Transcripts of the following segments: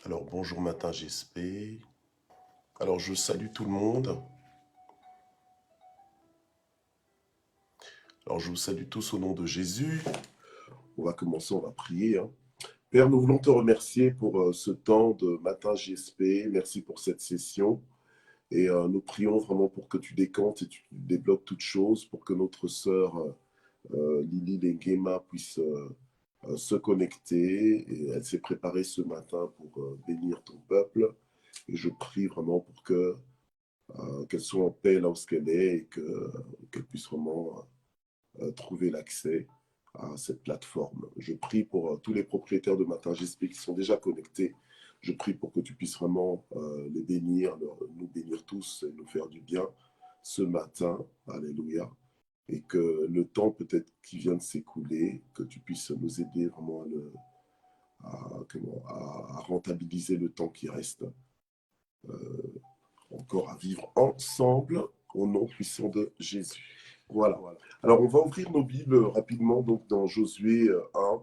Alors, bonjour matin GSP. Alors, je salue tout le monde. Alors, je vous salue tous au nom de Jésus. On va commencer, on va prier. Père, nous voulons te remercier pour ce temps de matin GSP. Merci pour cette session. Et nous prions vraiment pour que tu décantes et tu débloques toutes choses, pour que notre sœur Lily Lengema puisse se connecter. Et elle s'est préparée ce matin pour bénir ton peuple. Et je prie vraiment pour que qu'elle soit en paix là où qu'elle est et qu'elle puisse vraiment trouver l'accès à cette plateforme. Je prie pour tous les propriétaires de Matin GSP qui sont déjà connectés. Je prie pour que tu puisses vraiment les bénir, nous bénir tous et nous faire du bien ce matin. Alléluia. Et que le temps peut-être qui vient de s'écouler, que tu puisses nous aider vraiment à rentabiliser le temps qui reste. Encore à vivre ensemble au nom puissant de Jésus. Voilà. Alors, on va ouvrir nos Bibles rapidement donc dans Josué 1.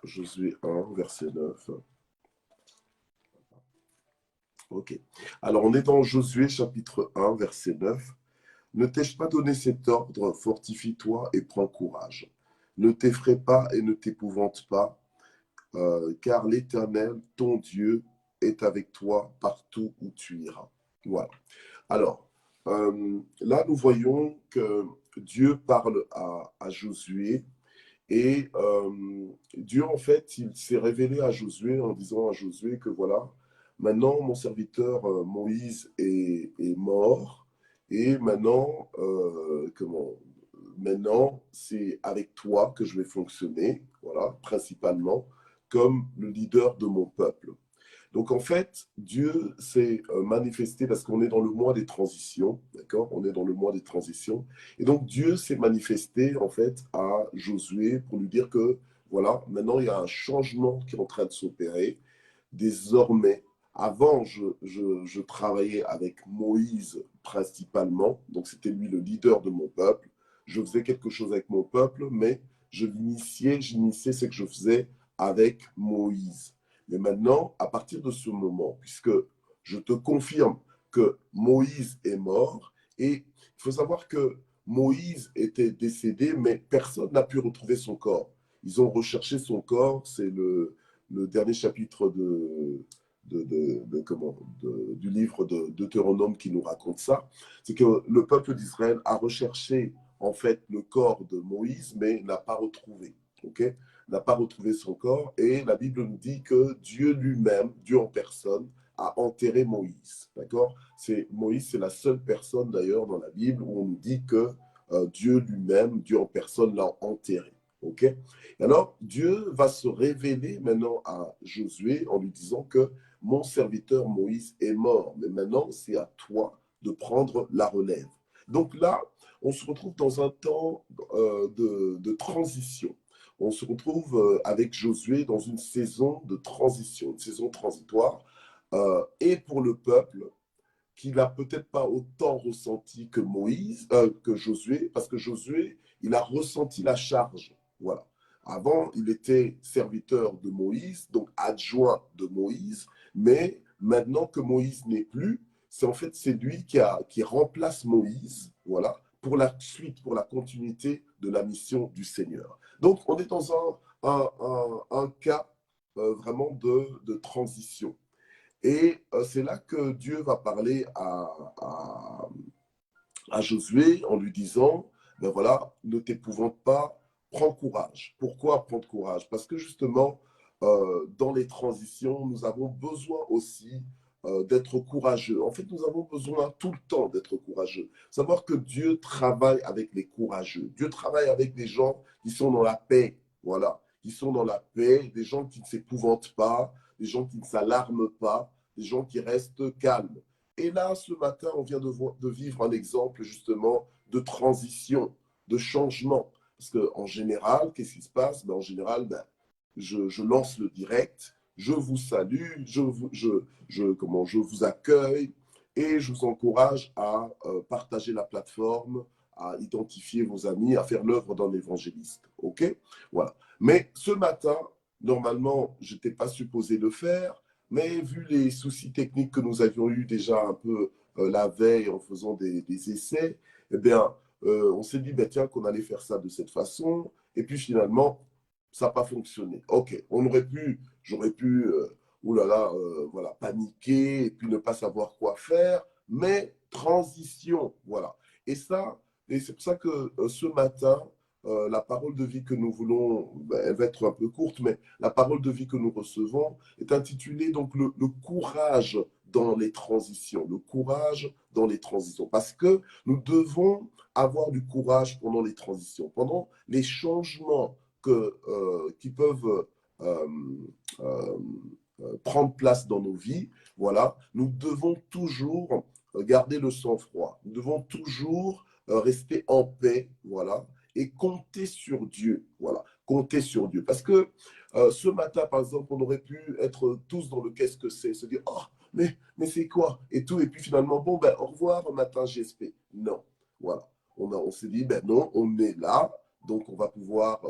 Josué 1, verset 9. Ok. Alors, on est dans Josué chapitre 1, verset 9. Ne t'ai-je pas donné cet ordre? Fortifie-toi et prends courage. Ne t'effraie pas et ne t'épouvante pas, car l'Éternel, ton Dieu, est avec toi partout où tu iras. Voilà. Alors, là, nous voyons que Dieu parle à Josué et Dieu, en fait, il s'est révélé à Josué en disant à Josué que voilà, maintenant, mon serviteur Moïse est mort et maintenant, maintenant, c'est avec toi que je vais fonctionner, voilà, principalement comme le leader de mon peuple. Donc en fait, Dieu s'est manifesté parce qu'on est dans le mois des transitions, d'accord? On est dans le mois des transitions. Et donc Dieu s'est manifesté en fait à Josué pour lui dire que voilà, maintenant il y a un changement qui est en train de s'opérer. Désormais, avant, je travaillais avec Moïse principalement, donc c'était lui le leader de mon peuple. Je faisais quelque chose avec mon peuple, mais j'initiais ce que je faisais avec Moïse. Mais maintenant, à partir de ce moment, puisque je te confirme que Moïse est mort, et il faut savoir que Moïse était décédé, mais personne n'a pu retrouver son corps. Ils ont recherché son corps, c'est le dernier chapitre du livre de Deutéronome qui nous raconte ça. C'est que le peuple d'Israël a recherché en fait le corps de Moïse, mais n'a pas retrouvé. Okay, n'a pas retrouvé son corps, et la Bible nous dit que Dieu lui-même, Dieu en personne, a enterré Moïse. D'accord? Moïse, c'est la seule personne d'ailleurs dans la Bible où on nous dit que Dieu lui-même, Dieu en personne, l'a enterré. Ok? Et alors, Dieu va se révéler maintenant à Josué en lui disant que mon serviteur Moïse est mort, mais maintenant c'est à toi de prendre la relève. Donc là, on se retrouve dans un temps de transition. On se retrouve avec Josué dans une saison de transition, une saison transitoire, et pour le peuple, qui n'a peut-être pas autant ressenti que que Josué, parce que Josué, il a ressenti la charge. Voilà. Avant, il était serviteur de Moïse, donc adjoint de Moïse, mais maintenant que Moïse n'est plus, c'est lui qui remplace Moïse, voilà, pour la suite, pour la continuité de la mission du Seigneur. Donc, on est dans un cas vraiment de transition. Et c'est là que Dieu va parler à Josué en lui disant, ben voilà, ne t'épouvante pas, prends courage. Pourquoi prendre courage? Parce que justement, dans les transitions, nous avons besoin aussi d'être courageux. En fait, nous avons besoin tout le temps d'être courageux. Savoir que Dieu travaille avec les courageux. Dieu travaille avec des gens qui sont dans la paix, voilà, qui sont dans la paix, des gens qui ne s'épouvantent pas, des gens qui ne s'alarment pas, des gens qui restent calmes. Et là, ce matin, on vient de vivre un exemple justement de transition, de changement. Parce qu'en général, qu'est-ce qui se passe? En général, je lance le direct, je vous salue, je vous accueille et je vous encourage à partager la plateforme, à identifier vos amis, à faire l'œuvre d'un évangéliste. OK? Voilà. Mais ce matin, normalement, je n'étais pas supposé le faire, mais vu les soucis techniques que nous avions eus déjà un peu la veille en faisant des essais, eh bien, on s'est dit, ben, tiens, qu'on allait faire ça de cette façon. Et puis finalement, ça n'a pas fonctionné. OK, j'aurais pu, oulala, voilà, paniquer et puis ne pas savoir quoi faire, mais transition, voilà. Et ça, et c'est pour ça que ce matin, la parole de vie que nous voulons, ben, elle va être un peu courte, mais la parole de vie que nous recevons est intitulée donc le courage dans les transitions, le courage dans les transitions, parce que nous devons avoir du courage pendant les transitions, pendant les changements qui peuvent euh, euh, prendre place dans nos vies. Voilà, nous devons toujours garder le sang-froid, nous devons toujours rester en paix, voilà, et compter sur Dieu, voilà, compter sur Dieu. Parce que ce matin, par exemple, on aurait pu être tous dans le qu'est-ce que c'est, se dire, oh, mais c'est quoi? Et tout, et puis finalement, bon, ben, au revoir, matin GSP. Non, voilà. On s'est dit, ben non, on est là, donc on va pouvoir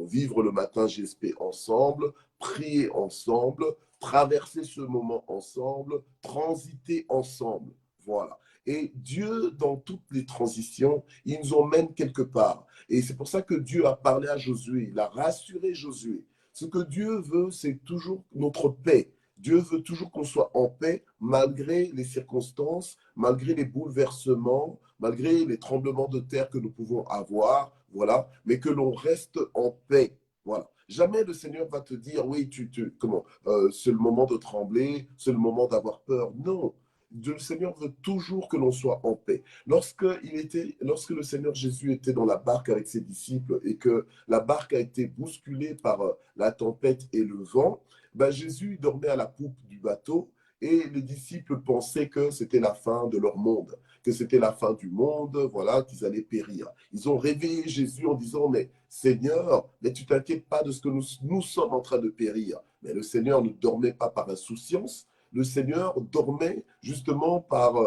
vivre le matin GSP ensemble, prier ensemble, traverser ce moment ensemble, transiter ensemble. Voilà. Et Dieu, dans toutes les transitions, il nous emmène quelque part. Et c'est pour ça que Dieu a parlé à Josué, il a rassuré Josué. Ce que Dieu veut, c'est toujours notre paix. Dieu veut toujours qu'on soit en paix malgré les circonstances, malgré les bouleversements, malgré les tremblements de terre que nous pouvons avoir, voilà, mais que l'on reste en paix. Voilà. Jamais le Seigneur va te dire, oui, c'est le moment de trembler, c'est le moment d'avoir peur. Non, le Seigneur veut toujours que l'on soit en paix. Lorsque le Seigneur Jésus était dans la barque avec ses disciples et que la barque a été bousculée par la tempête et le vent, ben Jésus dormait à la poupe du bateau et les disciples pensaient que c'était la fin de leur monde, que c'était la fin du monde, voilà, qu'ils allaient périr. Ils ont réveillé Jésus en disant, mais Seigneur, mais tu t'inquiètes pas de ce que nous sommes en train de périr. Mais le Seigneur ne dormait pas par insouciance, le Seigneur dormait justement par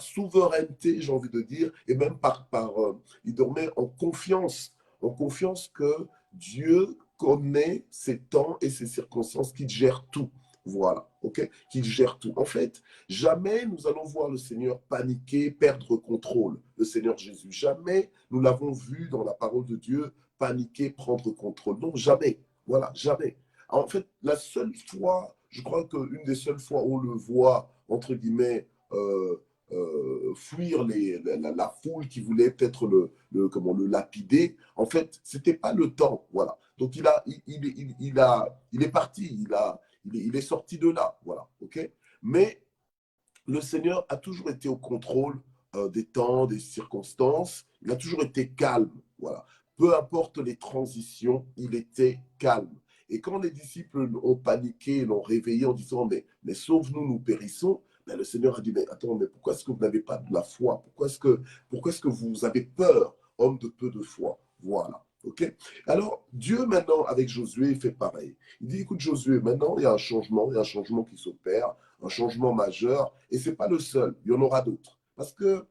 souveraineté, j'ai envie de dire, et même il dormait en confiance que Dieu connaît ses temps et ses circonstances, qu'il gère tout. Voilà, ok? Qu'il gère tout. En fait, jamais nous allons voir le Seigneur paniquer, perdre contrôle, le Seigneur Jésus. Jamais nous l'avons vu dans la parole de Dieu paniquer, prendre contrôle. Non, jamais. Voilà, jamais. En fait, la seule fois, je crois qu'une des seules fois où on le voit, entre guillemets, fuir la foule qui voulait peut-être le lapider, en fait, c'était pas le temps. Voilà. Donc, il est parti, il est sorti de là. Voilà. OK? Mais le Seigneur a toujours été au contrôle des temps, des circonstances. Il a toujours été calme. Voilà. Peu importe les transitions, il était calme. Et quand les disciples ont paniqué, l'ont réveillé en disant, mais sauve-nous, nous périssons, ben, le Seigneur a dit, mais attends, mais pourquoi est-ce que vous n'avez pas de la foi? Pourquoi est-ce que vous avez peur, homme de peu de foi? Voilà. OK? Alors, Dieu, maintenant, avec Josué, il fait pareil. Il dit, écoute, Josué, maintenant, il y a un changement qui s'opère, un changement majeur, et ce n'est pas le seul, il y en aura d'autres. Parce que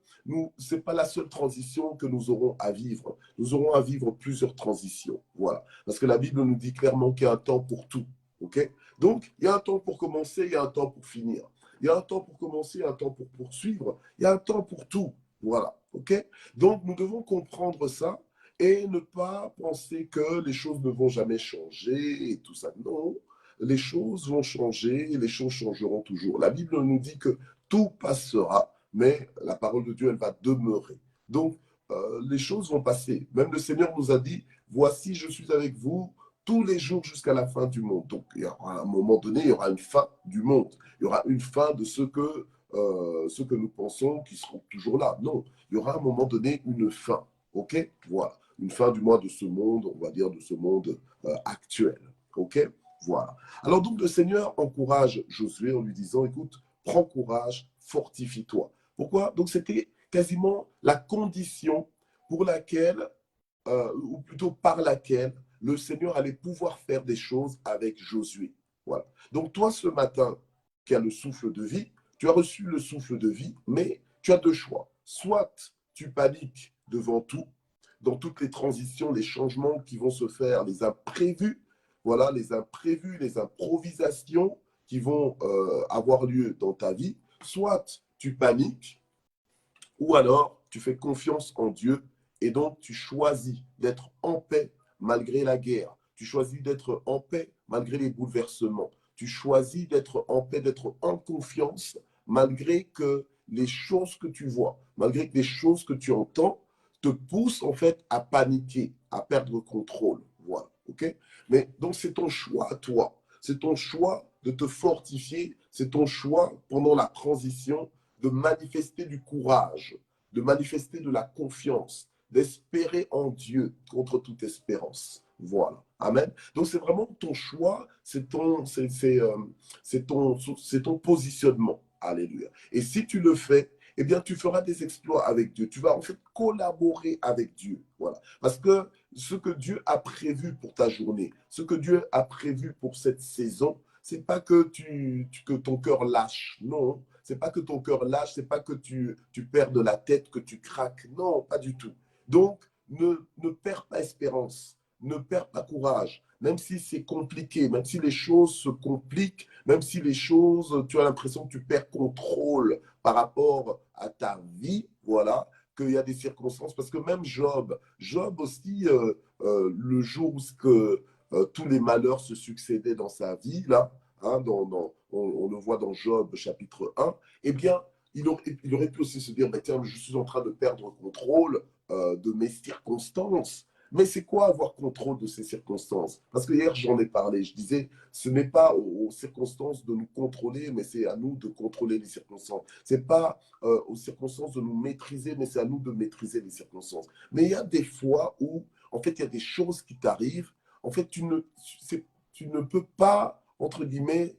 ce n'est pas la seule transition que nous aurons à vivre. Nous aurons à vivre plusieurs transitions. Voilà. Parce que la Bible nous dit clairement qu'il y a un temps pour tout. OK? Donc, il y a un temps pour commencer, il y a un temps pour finir. Il y a un temps pour commencer, il y a un temps pour poursuivre. Il y a un temps pour tout. Voilà. OK? Donc, nous devons comprendre ça et ne pas penser que les choses ne vont jamais changer et tout ça. Non, les choses vont changer, les choses changeront toujours. La Bible nous dit que tout passera, mais la parole de Dieu, elle va demeurer. Donc, les choses vont passer. Même le Seigneur nous a dit, voici, je suis avec vous tous les jours jusqu'à la fin du monde. Donc, il y aura, à un moment donné, il y aura une fin du monde. Il y aura une fin de ce que nous pensons qui seront toujours là. Non, il y aura à un moment donné une fin. OK? Voilà. Une fin du moins de ce monde, on va dire, de ce monde actuel. OK? Voilà. Alors donc le Seigneur encourage Josué en lui disant, écoute, prends courage, fortifie-toi. Pourquoi? Donc c'était quasiment la condition pour laquelle, ou plutôt par laquelle, le Seigneur allait pouvoir faire des choses avec Josué. Voilà. Donc toi ce matin, qui as le souffle de vie, tu as reçu le souffle de vie, mais tu as deux choix. Soit tu paniques devant tout, dans toutes les transitions, les changements qui vont se faire, les imprévus, voilà, les imprévus, les improvisations qui vont avoir lieu dans ta vie, soit tu paniques, ou alors tu fais confiance en Dieu et donc tu choisis d'être en paix malgré la guerre. Tu choisis d'être en paix malgré les bouleversements. Tu choisis d'être en paix, d'être en confiance malgré que les choses que tu vois, malgré que les choses que tu entends te poussent en fait à paniquer, à perdre contrôle. Voilà, ok? Mais donc c'est ton choix à toi. C'est ton choix de te fortifier. C'est ton choix pendant la transition de manifester du courage, de manifester de la confiance, d'espérer en Dieu contre toute espérance. Voilà. Amen. Donc c'est vraiment ton choix, c'est ton positionnement. Alléluia. Et si tu le fais, eh bien, tu feras des exploits avec Dieu. Tu vas en fait collaborer avec Dieu. Voilà. Parce que ce que Dieu a prévu pour ta journée, ce que Dieu a prévu pour cette saison, c'est pas que ton cœur lâche. Non. C'est pas que ton cœur lâche, c'est pas que tu perds de la tête, que tu craques. Non, pas du tout. Donc, ne perds pas espérance, ne perds pas courage, même si c'est compliqué, même si les choses se compliquent, même si les choses, tu as l'impression que tu perds contrôle par rapport à ta vie, voilà, qu'il y a des circonstances, parce que même Job aussi, le jour où tous les malheurs se succédaient dans sa vie, là, hein, on le voit dans Job chapitre 1, eh bien, il aurait pu aussi se dire, mais tiens, je suis en train de perdre contrôle de mes circonstances. Mais c'est quoi avoir contrôle de ces circonstances? Parce que hier, j'en ai parlé, je disais, ce n'est pas aux circonstances de nous contrôler, mais c'est à nous de contrôler les circonstances. Ce n'est pas aux circonstances de nous maîtriser, mais c'est à nous de maîtriser les circonstances. Mais il y a des fois où, en fait, il y a des choses qui t'arrivent. En fait, tu ne peux pas, entre guillemets,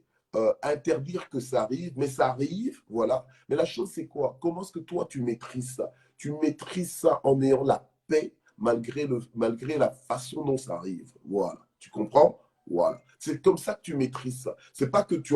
interdire que ça arrive, mais ça arrive, voilà. Mais la chose, c'est quoi? Comment est-ce que toi, tu maîtrises ça? Tu maîtrises ça en ayant la paix malgré la façon dont ça arrive. Voilà. Tu comprends? Voilà. C'est comme ça que tu maîtrises ça. C'est pas que tu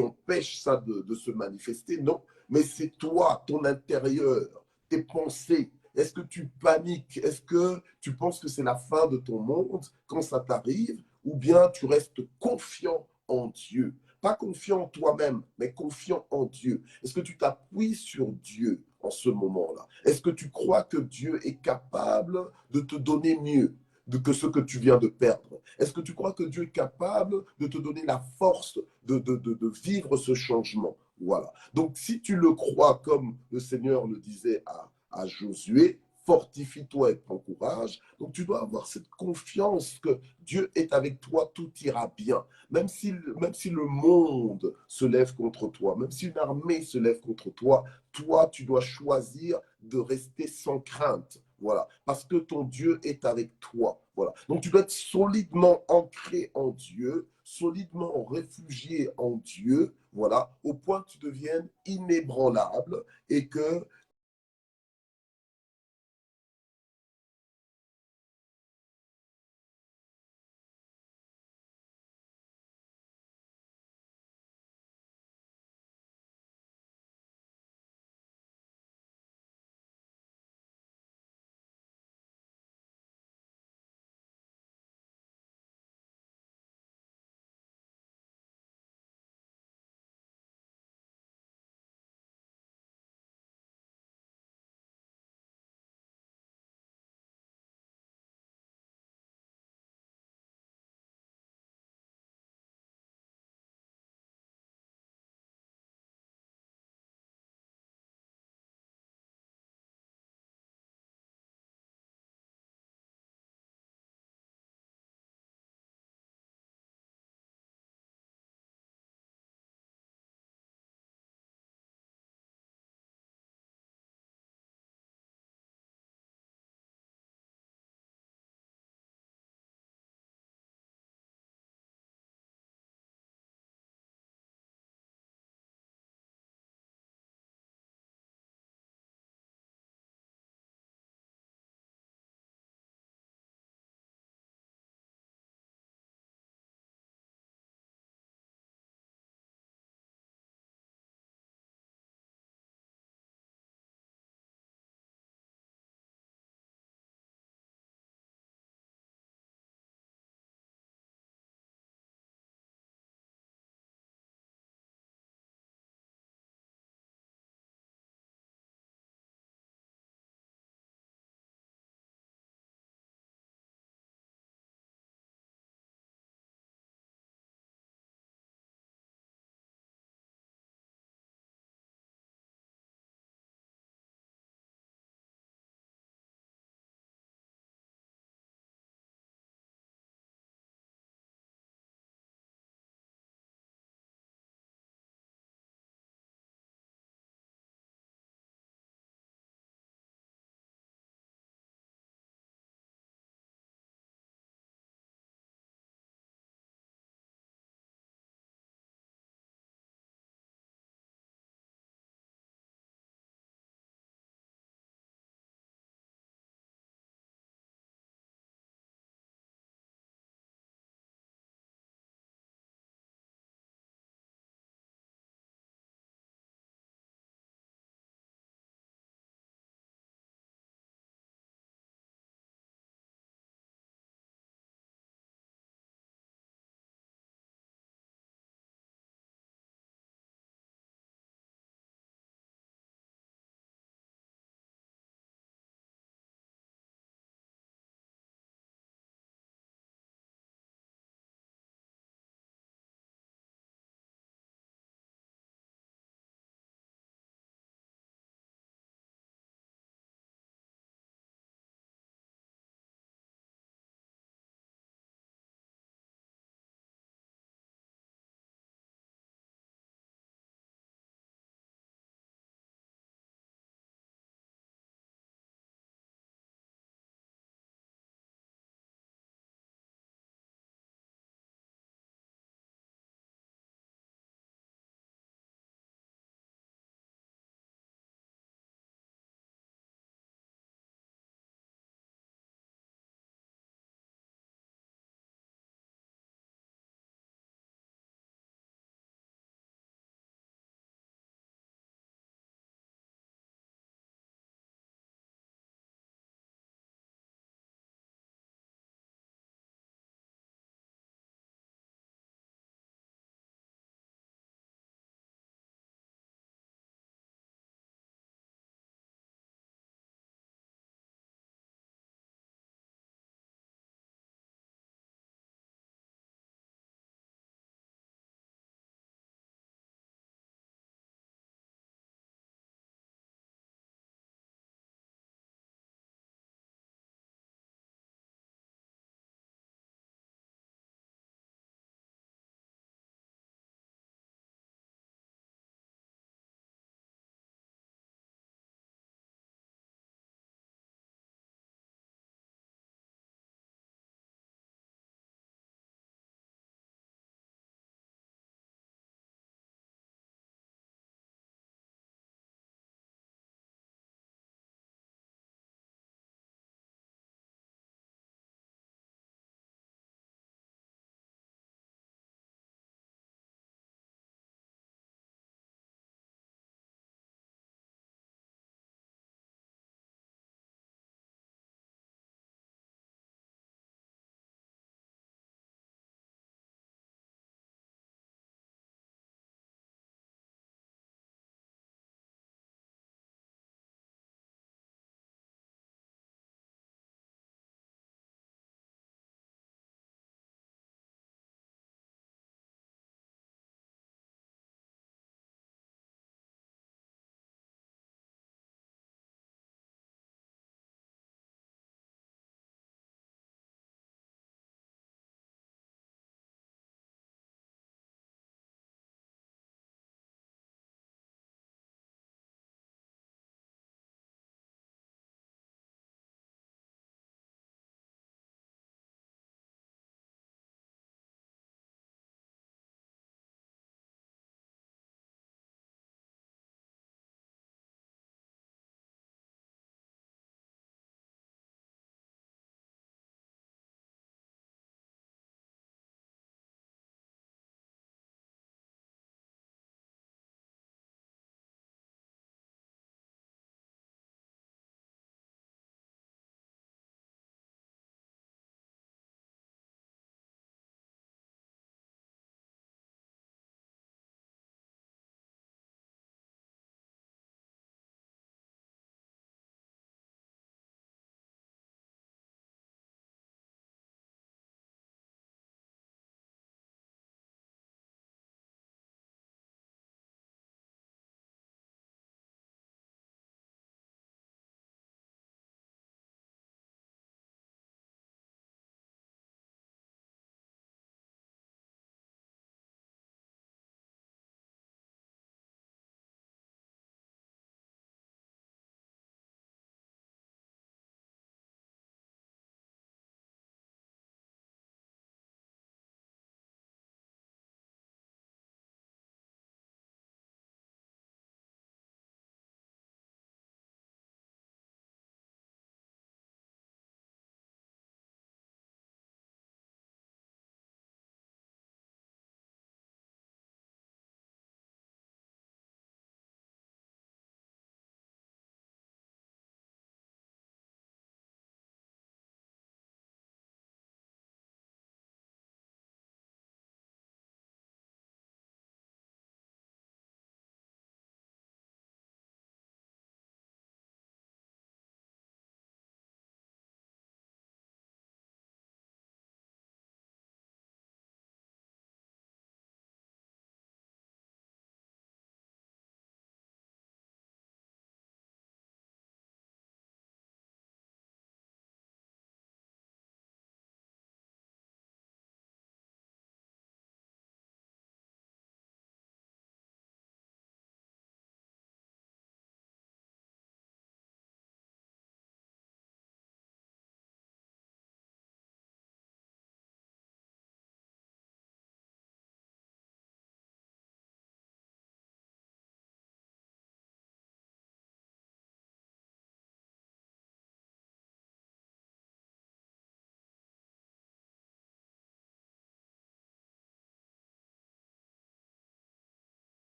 empêches ça de se manifester, non, mais c'est toi, ton intérieur, tes pensées. Est-ce que tu paniques? Est-ce que tu penses que c'est la fin de ton monde quand ça t'arrive? Ou bien tu restes confiant en Dieu? Pas confiant en toi-même, mais confiant en Dieu. Est-ce que tu t'appuies sur Dieu en ce moment-là? Est-ce que tu crois que Dieu est capable de te donner mieux que ce que tu viens de perdre? Est-ce que tu crois que Dieu est capable de te donner la force de vivre ce changement? Voilà. Donc, si tu le crois comme le Seigneur le disait à Josué, fortifie-toi et prends courage. Donc, tu dois avoir cette confiance que Dieu est avec toi, tout ira bien. Même si le monde se lève contre toi, même si une armée se lève contre toi, toi, tu dois choisir de rester sans crainte. Voilà. Parce que ton Dieu est avec toi. Voilà. Donc, tu dois être solidement ancré en Dieu, solidement réfugié en Dieu, voilà, au point que tu deviennes inébranlable et que